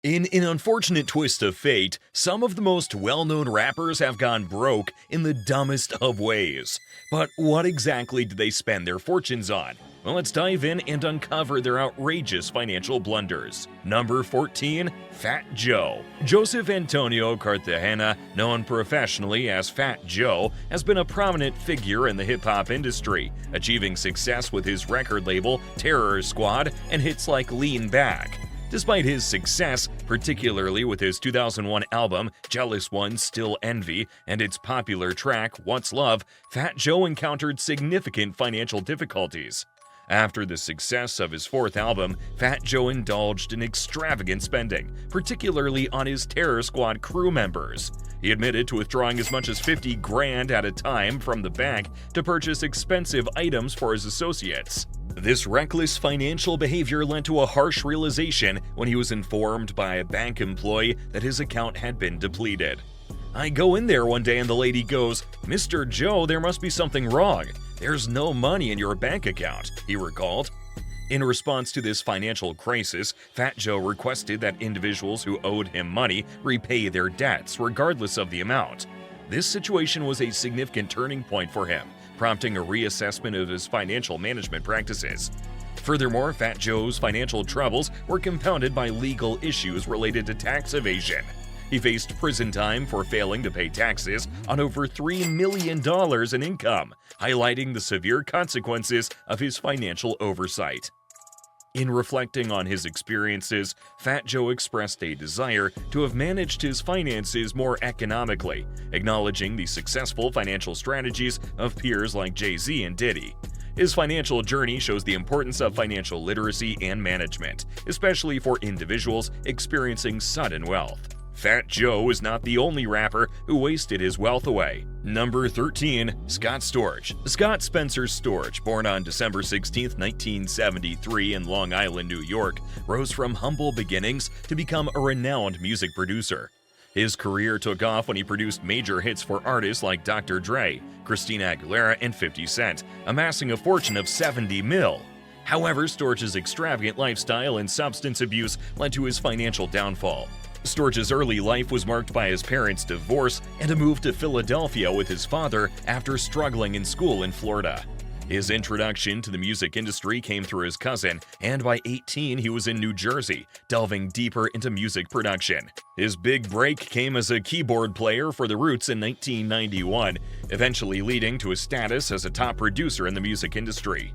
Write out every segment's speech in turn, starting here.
In an unfortunate twist of fate, some of the most well-known rappers have gone broke in the dumbest of ways. But what exactly did they spend their fortunes on? Well, let's dive in and uncover their outrageous financial blunders. Number 14. Fat Joe. Joseph Antonio Cartagena, known professionally as Fat Joe, has been a prominent figure in the hip-hop industry, achieving success with his record label Terror Squad and hits like Lean Back. Despite his success, particularly with his 2001 album Jealous Ones Still Envy and its popular track What's Love, Fat Joe encountered significant financial difficulties. After the success of his fourth album, Fat Joe indulged in extravagant spending, particularly on his Terror Squad crew members. He admitted to withdrawing as much as 50 grand at a time from the bank to purchase expensive items for his associates. This reckless financial behavior led to a harsh realization when he was informed by a bank employee that his account had been depleted. "I go in there one day and the lady goes, 'Mr. Joe, there must be something wrong. There's no money in your bank account,'" he recalled. In response to this financial crisis, Fat Joe requested that individuals who owed him money repay their debts, regardless of the amount. This situation was a significant turning point for him, prompting a reassessment of his financial management practices. Furthermore, Fat Joe's financial troubles were compounded by legal issues related to tax evasion. He faced prison time for failing to pay taxes on over $3 million in income, highlighting the severe consequences of his financial oversight. In reflecting on his experiences, Fat Joe expressed a desire to have managed his finances more economically, acknowledging the successful financial strategies of peers like Jay-Z and Diddy. His financial journey shows the importance of financial literacy and management, especially for individuals experiencing sudden wealth. Fat Joe is not the only rapper who wasted his wealth away. Number 13. Scott Storch. Scott Spencer Storch, born on December 16, 1973 in Long Island, New York, rose from humble beginnings to become a renowned music producer. His career took off when he produced major hits for artists like Dr. Dre, Christina Aguilera, and 50 Cent, amassing a fortune of $70 million. However, Storch's extravagant lifestyle and substance abuse led to his financial downfall. Storch's early life was marked by his parents' divorce and a move to Philadelphia with his father after struggling in school in Florida. His introduction to the music industry came through his cousin, and by 18 he was in New Jersey, delving deeper into music production. His big break came as a keyboard player for The Roots in 1991, eventually leading to his status as a top producer in the music industry.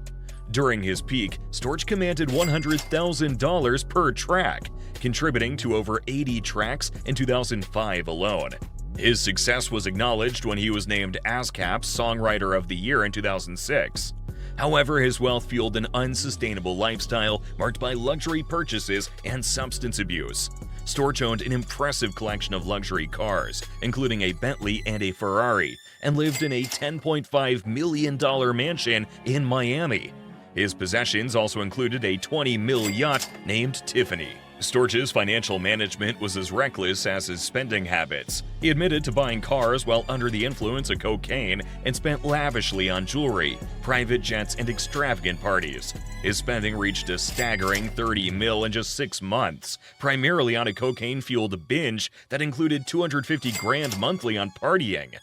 During his peak, Storch commanded $100,000 per track, contributing to over 80 tracks in 2005 alone. His success was acknowledged when he was named ASCAP's Songwriter of the Year in 2006. However, his wealth fueled an unsustainable lifestyle marked by luxury purchases and substance abuse. Storch owned an impressive collection of luxury cars, including a Bentley and a Ferrari, and lived in a $10.5 million mansion in Miami. His possessions also included a $20 million yacht named Tiffany. Storch's financial management was as reckless as his spending habits. He admitted to buying cars while under the influence of cocaine and spent lavishly on jewelry, private jets, and extravagant parties. His spending reached a staggering $30 million in just 6 months, primarily on a cocaine-fueled binge that included $250 grand monthly on partying.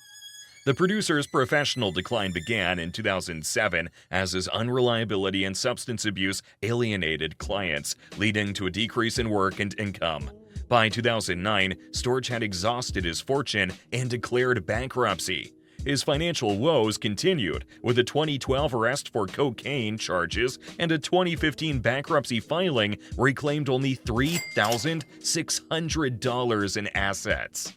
The producer's professional decline began in 2007 as his unreliability and substance abuse alienated clients, leading to a decrease in work and income. By 2009, Storch had exhausted his fortune and declared bankruptcy. His financial woes continued, with a 2012 arrest for cocaine charges and a 2015 bankruptcy filing where he claimed only $3,600 in assets.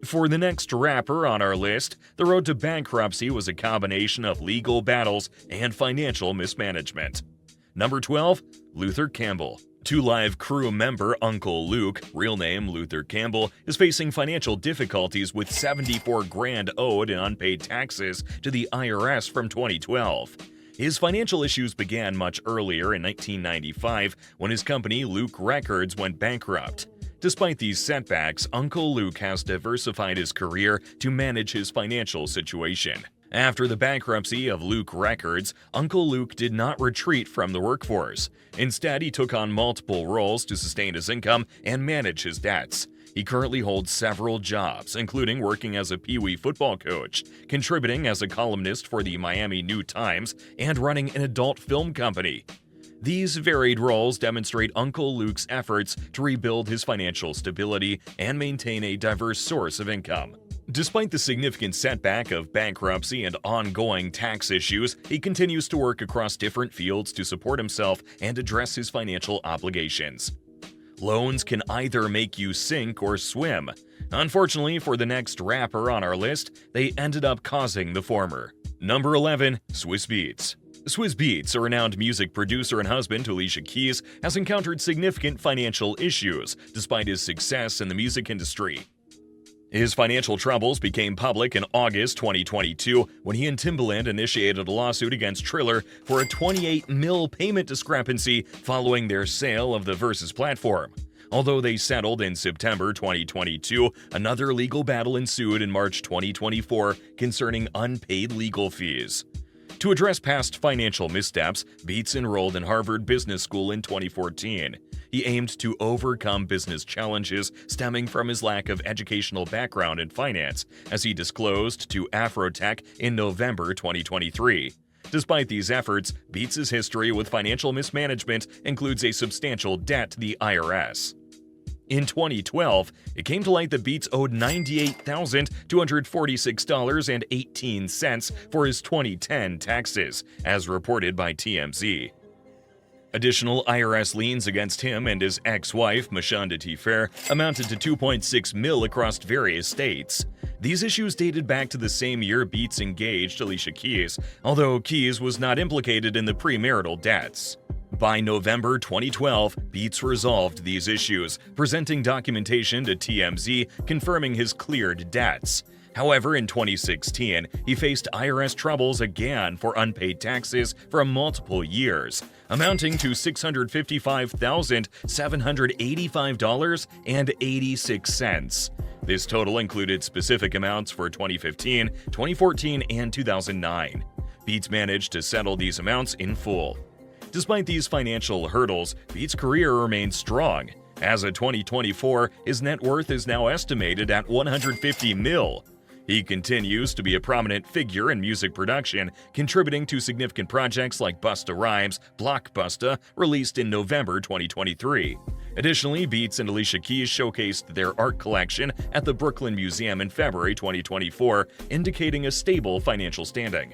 For the next rapper on our list, the road to bankruptcy was a combination of legal battles and financial mismanagement. Number 12. Luther Campbell. 2 Live crew member Uncle Luke, real name Luther Campbell, is facing financial difficulties with 74 grand owed in unpaid taxes to the IRS from 2012. His financial issues began much earlier in 1995 when his company Luke Records went bankrupt. Despite these setbacks, Uncle Luke has diversified his career to manage his financial situation. After the bankruptcy of Luke Records, Uncle Luke did not retreat from the workforce. Instead, he took on multiple roles to sustain his income and manage his debts. He currently holds several jobs, including working as a Pee Wee football coach, contributing as a columnist for the Miami New Times, and running an adult film company. These varied roles demonstrate Uncle Luke's efforts to rebuild his financial stability and maintain a diverse source of income. Despite the significant setback of bankruptcy and ongoing tax issues, he continues to work across different fields to support himself and address his financial obligations. Loans can either make you sink or swim. Unfortunately for the next rapper on our list, they ended up causing the former. Number 11. Swizz Beatz. Swizz Beatz, a renowned music producer and husband to Alicia Keys, has encountered significant financial issues despite his success in the music industry. His financial troubles became public in August 2022 when he and Timbaland initiated a lawsuit against Triller for a $28 million payment discrepancy following their sale of the Versus platform. Although they settled in September 2022, another legal battle ensued in March 2024 concerning unpaid legal fees. To address past financial missteps, Beatz enrolled in Harvard Business School in 2014. He aimed to overcome business challenges stemming from his lack of educational background in finance, as he disclosed to Afrotech in November 2023. Despite these efforts, Beatz's history with financial mismanagement includes a substantial debt to the IRS. In 2012, it came to light that Beatz owed $98,246.18 for his 2010 taxes, as reported by TMZ. Additional IRS liens against him and his ex-wife, Mashonda T. Fair, amounted to $2.6 million across various states. These issues dated back to the same year Beatz engaged Alicia Keys, although Keys was not implicated in the premarital debts. By November 2012, Beatz resolved these issues, presenting documentation to TMZ confirming his cleared debts. However, in 2016, he faced IRS troubles again for unpaid taxes for multiple years, amounting to $655,785.86. This total included specific amounts for 2015, 2014, and 2009. Beatz managed to settle these amounts in full. Despite these financial hurdles, Beatz' career remains strong. As of 2024, his net worth is now estimated at $150 million. He continues to be a prominent figure in music production, contributing to significant projects like Busta Rhymes' Blockbusta, released in November 2023. Additionally, Beatz and Alicia Keys showcased their art collection at the Brooklyn Museum in February 2024, indicating a stable financial standing.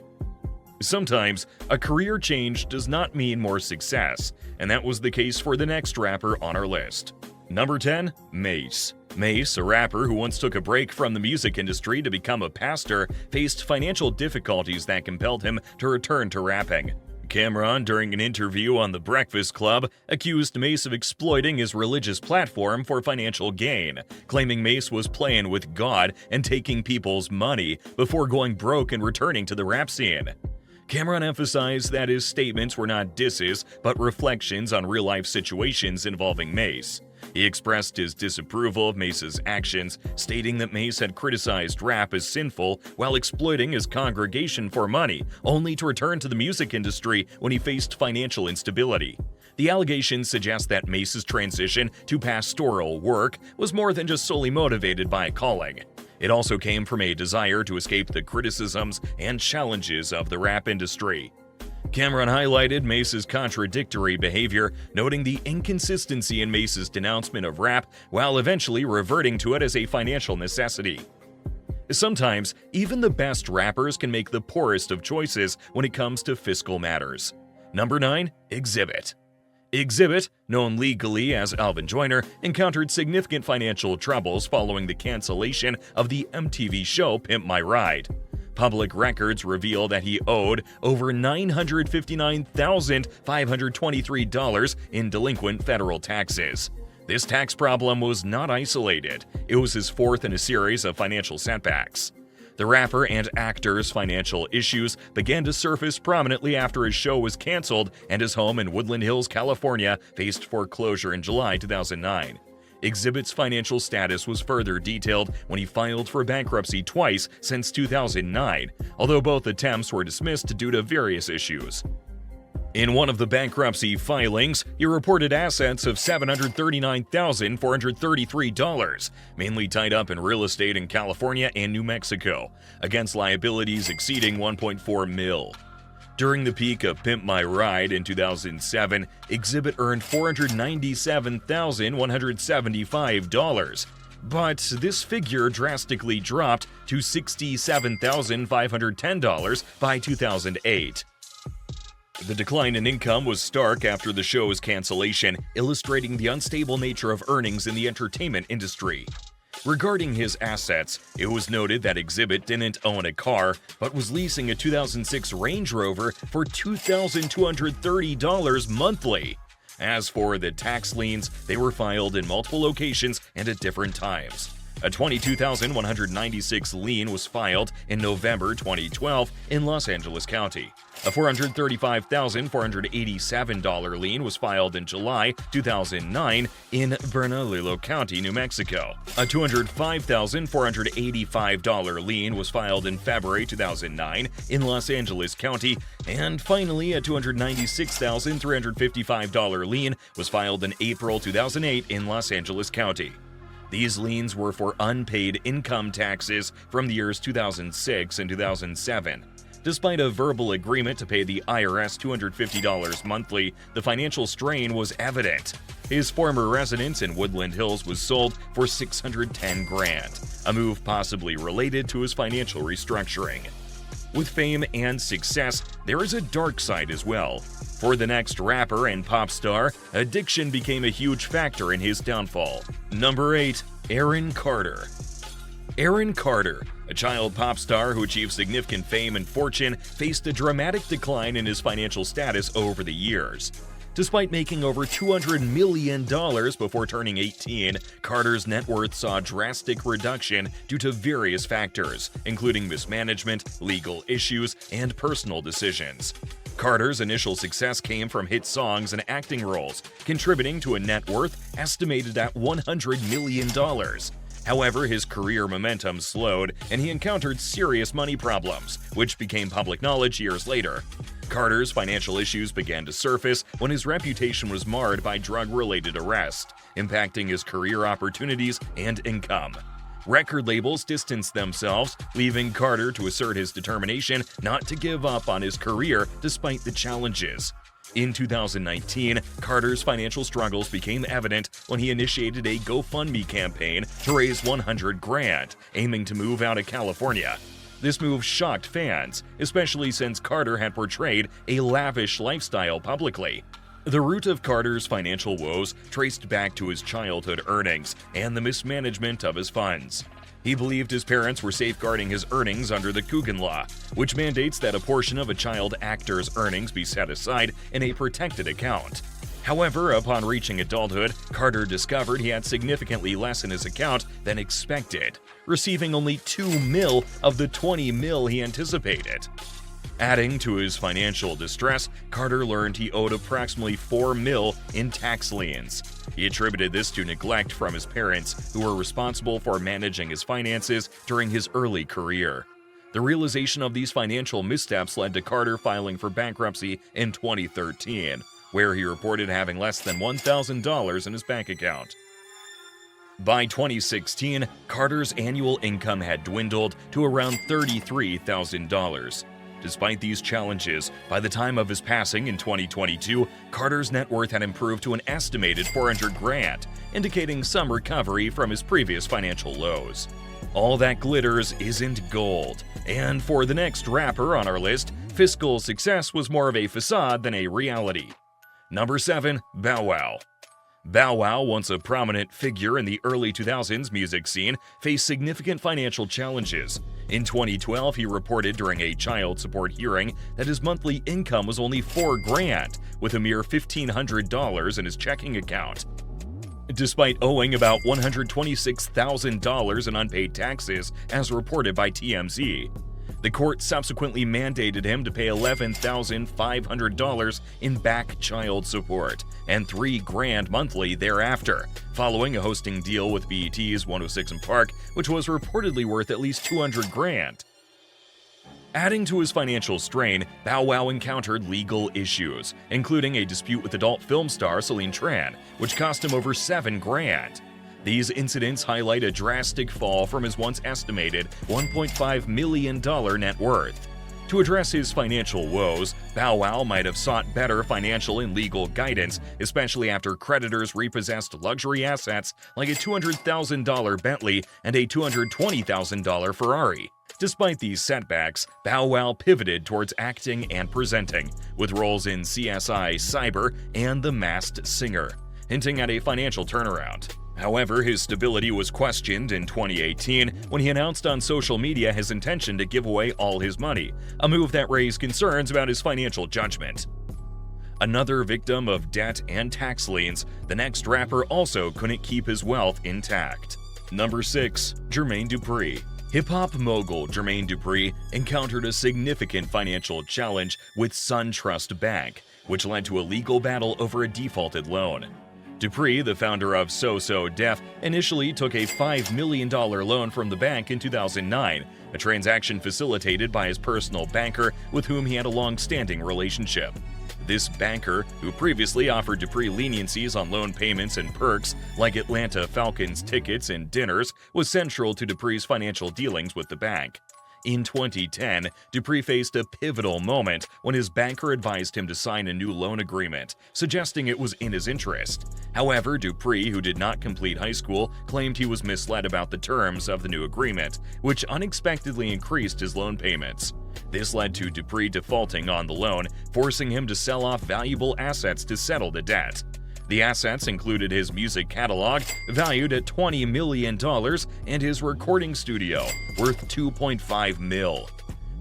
Sometimes, a career change does not mean more success, and that was the case for the next rapper on our list. Number 10. Mase. Mase, a rapper who once took a break from the music industry to become a pastor, faced financial difficulties that compelled him to return to rapping. Cameron, during an interview on The Breakfast Club, accused Mase of exploiting his religious platform for financial gain, claiming Mase was playing with God and taking people's money before going broke and returning to the rap scene. Cameron emphasized that his statements were not disses, but reflections on real-life situations involving Mase. He expressed his disapproval of Mase's actions, stating that Mase had criticized rap as sinful while exploiting his congregation for money, only to return to the music industry when he faced financial instability. The allegations suggest that Mase's transition to pastoral work was more than just solely motivated by calling. It also came from a desire to escape the criticisms and challenges of the rap industry. Cameron highlighted Mase's contradictory behavior, noting the inconsistency in Mase's denouncement of rap while eventually reverting to it as a financial necessity. Sometimes, even the best rappers can make the poorest of choices when it comes to fiscal matters. Number 9. Xzibit. Xzibit, known legally as Alvin Joyner, encountered significant financial troubles following the cancellation of the MTV show Pimp My Ride. Public records reveal that he owed over $959,523 in delinquent federal taxes. This tax problem was not isolated. It was his fourth in a series of financial setbacks. The rapper and actor's financial issues began to surface prominently after his show was canceled and his home in Woodland Hills, California, faced foreclosure in July 2009. Exhibit's financial status was further detailed when he filed for bankruptcy twice since 2009, although both attempts were dismissed due to various issues. In one of the bankruptcy filings, he reported assets of $739,433, mainly tied up in real estate in California and New Mexico, against liabilities exceeding $1.4 million. During the peak of Pimp My Ride in 2007, Exhibit earned $497,175, but this figure drastically dropped to $67,510 by 2008. The decline in income was stark after the show's cancellation, illustrating the unstable nature of earnings in the entertainment industry. Regarding his assets, it was noted that Exhibit didn't own a car, but was leasing a 2006 Range Rover for $2,230 monthly. As for the tax liens, they were filed in multiple locations and at different times. A $22,196 lien was filed in November 2012 in Los Angeles County. A $435,487 lien was filed in July 2009 in Bernalillo County, New Mexico. A $205,485 lien was filed in February 2009 in Los Angeles County. And finally, a $296,355 lien was filed in April 2008 in Los Angeles County. These liens were for unpaid income taxes from the years 2006 and 2007. Despite a verbal agreement to pay the IRS $250 monthly, the financial strain was evident. His former residence in Woodland Hills was sold for $610,000, a move possibly related to his financial restructuring. With fame and success, there is a dark side as well. For the next rapper and pop star, addiction became a huge factor in his downfall. Number 8. Aaron Carter. Aaron Carter, a child pop star who achieved significant fame and fortune, faced a dramatic decline in his financial status over the years. Despite making over $200 million before turning 18, Carter's net worth saw a drastic reduction due to various factors, including mismanagement, legal issues, and personal decisions. Carter's initial success came from hit songs and acting roles, contributing to a net worth estimated at $100 million. However, his career momentum slowed, and he encountered serious money problems, which became public knowledge years later. Carter's financial issues began to surface when his reputation was marred by drug-related arrest, impacting his career opportunities and income. Record labels distanced themselves, leaving Carter to assert his determination not to give up on his career despite the challenges. In 2019, Carter's financial struggles became evident when he initiated a GoFundMe campaign to raise $100,000, aiming to move out of California. This move shocked fans, especially since Carter had portrayed a lavish lifestyle publicly. The root of Carter's financial woes traced back to his childhood earnings and the mismanagement of his funds. He believed his parents were safeguarding his earnings under the Coogan Law, which mandates that a portion of a child actor's earnings be set aside in a protected account. However, upon reaching adulthood, Carter discovered he had significantly less in his account than expected, receiving only $2 million of the $20 million he anticipated. Adding to his financial distress, Carter learned he owed approximately $4 million in tax liens. He attributed this to neglect from his parents, who were responsible for managing his finances during his early career. The realization of these financial missteps led to Carter filing for bankruptcy in 2013, where he reported having less than $1,000 in his bank account. By 2016, Carter's annual income had dwindled to around $33,000. Despite these challenges, by the time of his passing in 2022, Carter's net worth had improved to an estimated $400,000, indicating some recovery from his previous financial lows. All that glitters isn't gold, and for the next rapper on our list, fiscal success was more of a facade than a reality. Number 7. Bow Wow. Bow Wow, once a prominent figure in the early 2000s music scene, faced significant financial challenges. In 2012, he reported during a child support hearing that his monthly income was only $4,000, with a mere $1,500 in his checking account. Despite owing about $126,000 in unpaid taxes, as reported by TMZ. The court subsequently mandated him to pay $11,500 in back child support and $3,000 monthly thereafter, following a hosting deal with BET's 106 & Park, which was reportedly worth at least $200,000. Adding to his financial strain, Bow Wow encountered legal issues, including a dispute with adult film star Celine Tran, which cost him over $7,000. These incidents highlight a drastic fall from his once estimated $1.5 million net worth. To address his financial woes, Bow Wow might have sought better financial and legal guidance, especially after creditors repossessed luxury assets like a $200,000 Bentley and a $220,000 Ferrari. Despite these setbacks, Bow Wow pivoted towards acting and presenting, with roles in CSI Cyber and The Masked Singer, hinting at a financial turnaround. However, his stability was questioned in 2018 when he announced on social media his intention to give away all his money, a move that raised concerns about his financial judgment. Another victim of debt and tax liens, the next rapper also couldn't keep his wealth intact. Number 6. Jermaine Dupri. Hip-hop mogul Jermaine Dupri encountered a significant financial challenge with SunTrust Bank, which led to a legal battle over a defaulted loan. Dupri, the founder of So Def, initially took a $5 million loan from the bank in 2009, a transaction facilitated by his personal banker with whom he had a long-standing relationship. This banker, who previously offered Dupri leniencies on loan payments and perks like Atlanta Falcons tickets and dinners, was central to Dupri's financial dealings with the bank. In 2010, Dupri faced a pivotal moment when his banker advised him to sign a new loan agreement, suggesting it was in his interest. However, Dupri, who did not complete high school, claimed he was misled about the terms of the new agreement, which unexpectedly increased his loan payments. This led to Dupri defaulting on the loan, forcing him to sell off valuable assets to settle the debt. The assets included his music catalog, valued at $20 million, and his recording studio, worth $2.5 million.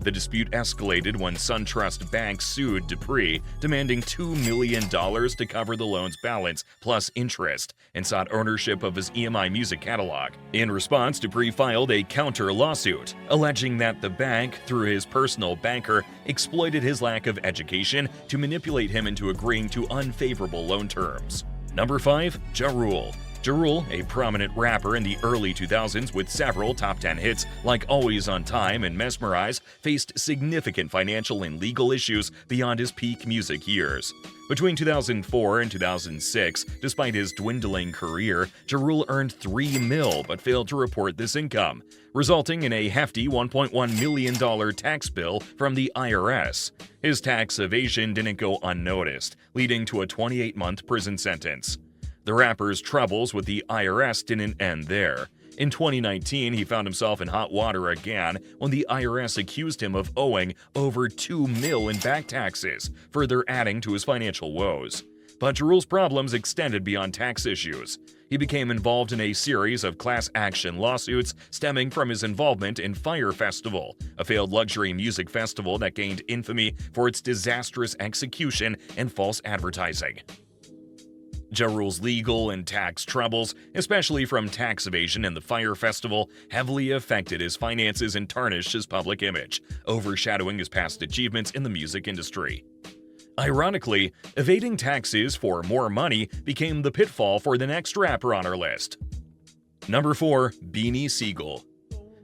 The dispute escalated when SunTrust Bank sued Dupri, demanding $2 million to cover the loan's balance plus interest, and sought ownership of his EMI music catalog. In response, Dupri filed a counter-lawsuit, alleging that the bank, through his personal banker, exploited his lack of education to manipulate him into agreeing to unfavorable loan terms. Number 5. Ja Rule. Ja Rule, a prominent rapper in the early 2000s with several top 10 hits like Always on Time and Mesmerize, faced significant financial and legal issues beyond his peak music years. Between 2004 and 2006, despite his dwindling career, Ja Rule earned $3 million but failed to report this income, resulting in a hefty $1.1 million tax bill from the IRS. His tax evasion didn't go unnoticed, leading to a 28-month prison sentence. The rapper's troubles with the IRS didn't end there. In 2019, he found himself in hot water again when the IRS accused him of owing over $2 million in back taxes, further adding to his financial woes. But Ja Rule's problems extended beyond tax issues. He became involved in a series of class action lawsuits stemming from his involvement in Fyre Festival, a failed luxury music festival that gained infamy for its disastrous execution and false advertising. Ja Rule's legal and tax troubles, especially from tax evasion and the Fyre Festival, heavily affected his finances and tarnished his public image, overshadowing his past achievements in the music industry. Ironically, evading taxes for more money became the pitfall for the next rapper on our list. Number 4. Beanie Sigel.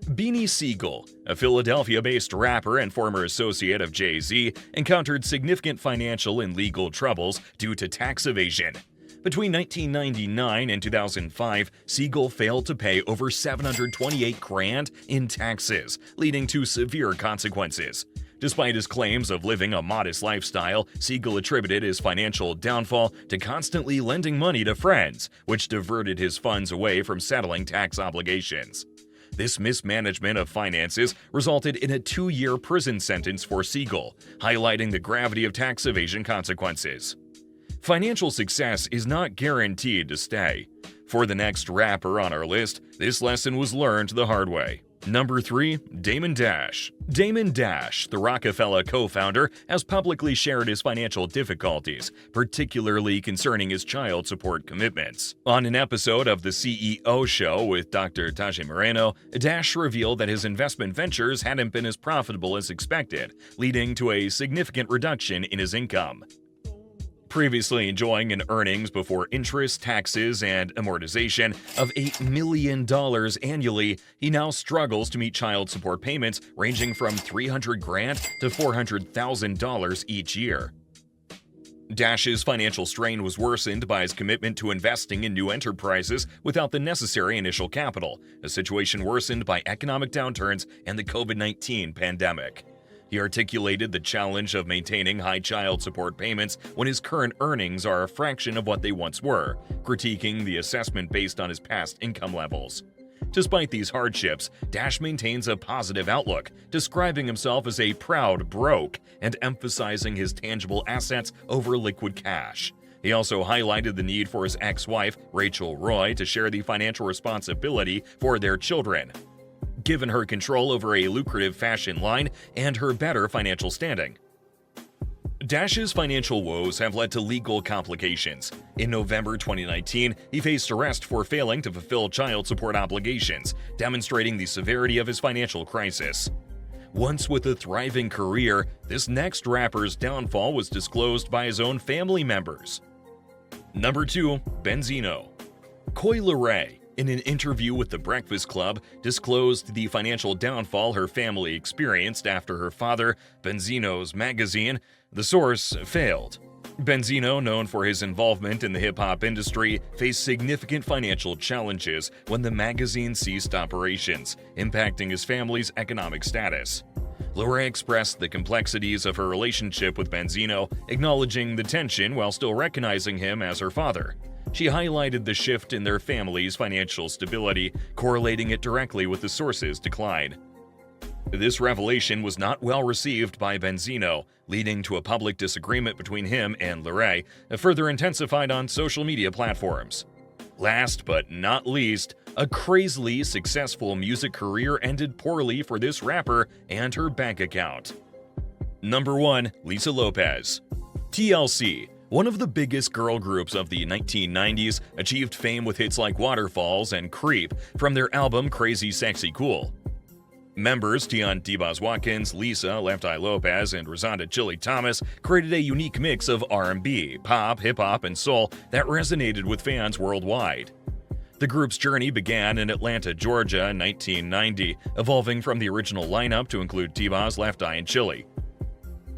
Beanie Sigel, a Philadelphia-based rapper and former associate of Jay-Z, encountered significant financial and legal troubles due to tax evasion. Between 1999 and 2005, Sigel failed to pay over $728,000 in taxes, leading to severe consequences. Despite his claims of living a modest lifestyle, Sigel attributed his financial downfall to constantly lending money to friends, which diverted his funds away from settling tax obligations. This mismanagement of finances resulted in a 2-year prison sentence for Sigel, highlighting the gravity of tax evasion consequences. Financial success is not guaranteed to stay. For the next rapper on our list, this lesson was learned the hard way. Number 3. Damon Dash. Damon Dash, the Rockefeller co-founder, has publicly shared his financial difficulties, particularly concerning his child support commitments. On an episode of the CEO Show with Dr. Taji Moreno, Dash revealed that his investment ventures hadn't been as profitable as expected, leading to a significant reduction in his income. Previously enjoying an earnings before interest, taxes, and amortization of $8 million annually, he now struggles to meet child support payments ranging from $300,000 to $400,000 each year. Dash's financial strain was worsened by his commitment to investing in new enterprises without the necessary initial capital, a situation worsened by economic downturns and the COVID-19 pandemic. He articulated the challenge of maintaining high child support payments when his current earnings are a fraction of what they once were, critiquing the assessment based on his past income levels. Despite these hardships, Dash maintains a positive outlook, describing himself as a proud broke and emphasizing his tangible assets over liquid cash. He also highlighted the need for his ex-wife, Rachel Roy, to share the financial responsibility for their children, given her control over a lucrative fashion line and her better financial standing. Dash's financial woes have led to legal complications. In November 2019, he faced arrest for failing to fulfill child support obligations, demonstrating the severity of his financial crisis. Once with a thriving career, this next rapper's downfall was disclosed by his own family members. Number 2. Benzino. Coi Leray, in an interview with The Breakfast Club, disclosed the financial downfall her family experienced after her father, Benzino's magazine, The Source, failed. Benzino, known for his involvement in the hip-hop industry, faced significant financial challenges when the magazine ceased operations, impacting his family's economic status. Leray expressed the complexities of her relationship with Benzino, acknowledging the tension while still recognizing him as her father. She highlighted the shift in their family's financial stability, correlating it directly with the Source's decline. This revelation was not well received by Benzino, leading to a public disagreement between him and Leray, further intensified on social media platforms. Last but not least, a crazily successful music career ended poorly for this rapper and her bank account. Number 1. Lisa Lopez. TLC, one of the biggest girl groups of the 1990s, achieved fame with hits like Waterfalls and Creep from their album Crazy Sexy Cool. Members Tian Tibas Watkins, Lisa Left Eye Lopez, and Rosanda Chili Thomas created a unique mix of R&B, pop, hip-hop, and soul that resonated with fans worldwide. The group's journey began in Atlanta, Georgia in 1990, evolving from the original lineup to include Tibas, Left Eye, and Chili.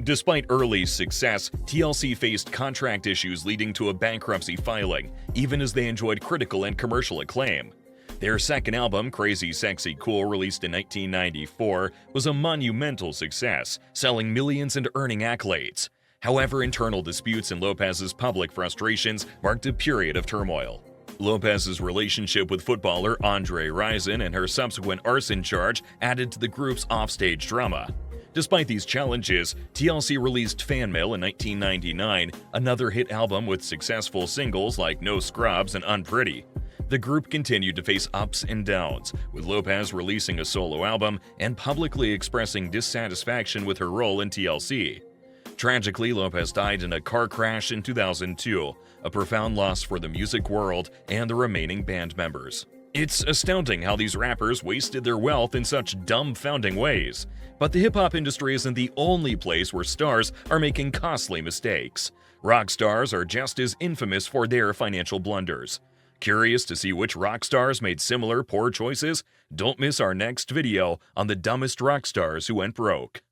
Despite early success, TLC faced contract issues leading to a bankruptcy filing, even as they enjoyed critical and commercial acclaim. Their second album, Crazy Sexy Cool, released in 1994, was a monumental success, selling millions and earning accolades. However, internal disputes and Lopez's public frustrations marked a period of turmoil. Lopez's relationship with footballer Andre Rison and her subsequent arson charge added to the group's offstage drama. Despite these challenges, TLC released Fan Mail in 1999, another hit album with successful singles like No Scrubs and Unpretty. The group continued to face ups and downs, with Lopez releasing a solo album and publicly expressing dissatisfaction with her role in TLC. Tragically, Lopez died in a car crash in 2002, a profound loss for the music world and the remaining band members. It's astounding how these rappers wasted their wealth in such dumbfounding ways. But the hip-hop industry isn't the only place where stars are making costly mistakes. Rock stars are just as infamous for their financial blunders. Curious to see which rock stars made similar poor choices? Don't miss our next video on the dumbest rock stars who went broke.